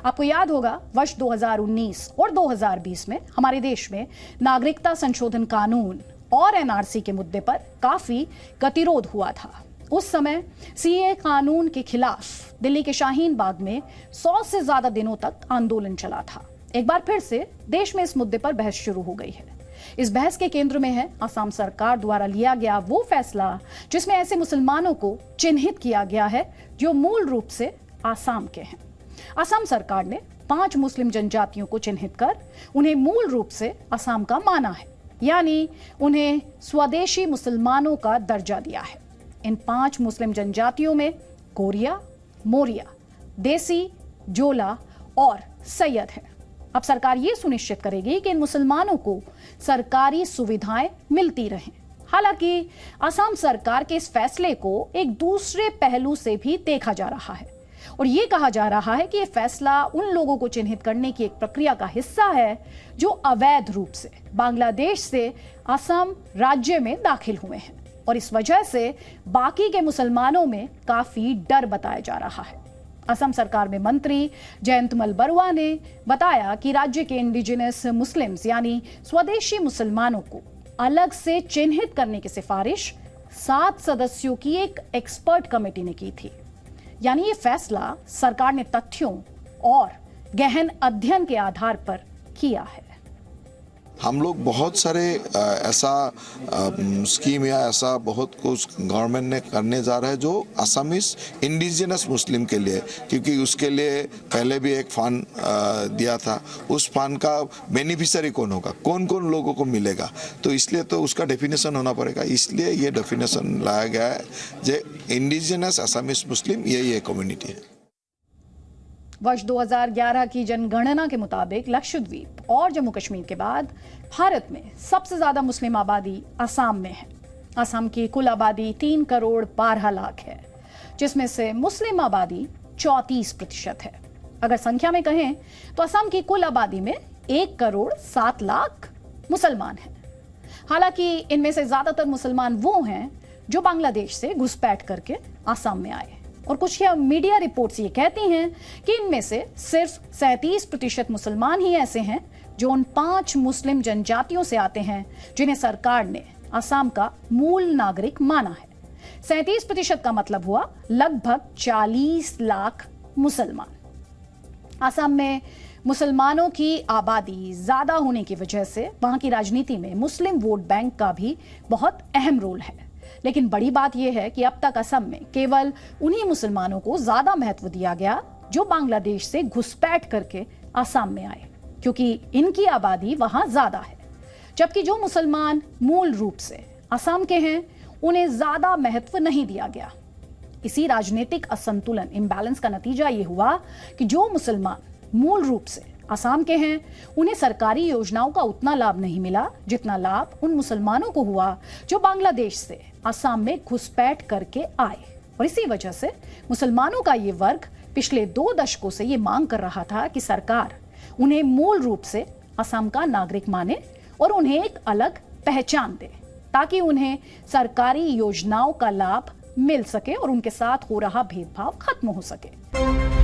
आपको याद होगा वर्ष 2019 और 2020 में हमारे देश में नागरिकता संशोधन कानून और एनआरसी के मुद्दे पर काफी गतिरोध हुआ था। उस समय सीए कानून के खिलाफ दिल्ली के शाहीन बाग में 100 से ज्यादा दिनों तक आंदोलन चला था। एक बार फिर से देश में इस मुद्दे पर बहस शुरू हो गई है। इस बहस के केंद्र में है असम सरकार द्वारा लिया गया वो फैसला जिसमें ऐसे मुसलमानों को चिन्हित किया गया है जो मूल रूप से आसाम के हैं। असम सरकार ने 5 मुस्लिम जनजातियों को चिन्हित कर उन्हें मूल रूप से असम का माना है, यानी उन्हें स्वदेशी मुसलमानों का दर्जा दिया है। इन 5 मुस्लिम जनजातियों में कोरिया, मोरिया, देसी, जोला और सैयद है। अब सरकार ये सुनिश्चित करेगी कि इन मुसलमानों को सरकारी सुविधाएं मिलती रहें। हालांकि असम सरकार के इस फैसले को एक दूसरे पहलू से भी देखा जा रहा है और ये कहा जा रहा है कि यह फैसला उन लोगों को चिन्हित करने की एक प्रक्रिया का हिस्सा है जो अवैध रूप से बांग्लादेश से असम राज्य में दाखिल हुए हैं और इस वजह से बाकी के मुसलमानों में काफी डर बताया जा रहा है। असम सरकार में मंत्री जयंतमल बरुआ ने बताया कि राज्य के इंडिजिनस मुस्लिम्स यानी स्वदेशी मुसलमानों को अलग से चिन्हित करने की सिफारिश 7 सदस्यों की एक एक्सपर्ट कमेटी ने की थी। यानी ये फैसला सरकार ने तथ्यों और गहन अध्ययन के आधार पर किया है। हम लोग बहुत सारे ऐसा स्कीम या ऐसा बहुत कुछ गवर्नमेंट ने करने जा रहा है जो असमीज इंडिजिनस मुस्लिम के लिए, क्योंकि उसके लिए पहले भी एक फंड दिया था। उस फंड का बेनिफिशियरी कौन होगा, कौन कौन लोगों को मिलेगा, तो इसलिए तो उसका डेफिनेशन होना पड़ेगा। इसलिए ये डेफिनेशन लाया गया है जो इंडिजिनस असमीज मुस्लिम यही कम्युनिटी है। वर्ष 2011 की जनगणना के मुताबिक लक्षद्वीप और जम्मू कश्मीर के बाद भारत में सबसे ज्यादा मुस्लिम आबादी असम में है। असम की कुल आबादी 3 करोड़ 12 लाख है, जिसमें से मुस्लिम आबादी 34% है। अगर संख्या में कहें तो असम की कुल आबादी में 1 करोड़ 7 लाख मुसलमान हैं। हालांकि इनमें से ज्यादातर मुसलमान वो हैं जो बांग्लादेश से घुसपैठ करके असम में आए और कुछ मीडिया रिपोर्ट्स ये कहती हैं कि इनमें से सिर्फ 37% मुसलमान ही ऐसे हैं जो उन 5 मुस्लिम जनजातियों से आते हैं जिन्हें सरकार ने असम का मूल नागरिक माना है। 37% का मतलब हुआ लगभग 40 लाख मुसलमान। असम में मुसलमानों की आबादी ज्यादा होने की वजह से वहां की राजनीति में मुस्लिम वोट बैंक का भी बहुत अहम रोल है। लेकिन बड़ी बात यह है कि अब तक असम में केवल उन्हीं मुसलमानों को ज्यादा महत्व दिया गया जो बांग्लादेश से घुसपैठ करके असम में आए, क्योंकि इनकी आबादी वहां ज्यादा है। जबकि जो मुसलमान मूल रूप से असम के हैं उन्हें ज्यादा महत्व नहीं दिया गया। इसी राजनीतिक असंतुलन इम्बैलेंस का नतीजा यह हुआ कि जो मुसलमान मूल रूप से असम के हैं उन्हें सरकारी योजनाओं का उतना लाभ नहीं मिला जितना लाभ उन मुसलमानों को हुआ जो बांग्लादेश से असम में घुसपैठ करके आए। और इसी वजह से मुसलमानों का ये वर्ग पिछले 2 दशकों से ये मांग कर रहा था कि सरकार उन्हें मूल रूप से असम का नागरिक माने और उन्हें एक अलग पहचान दे ताकि उन्हें सरकारी योजनाओं का लाभ मिल सके और उनके साथ हो रहा भेदभाव खत्म हो सके।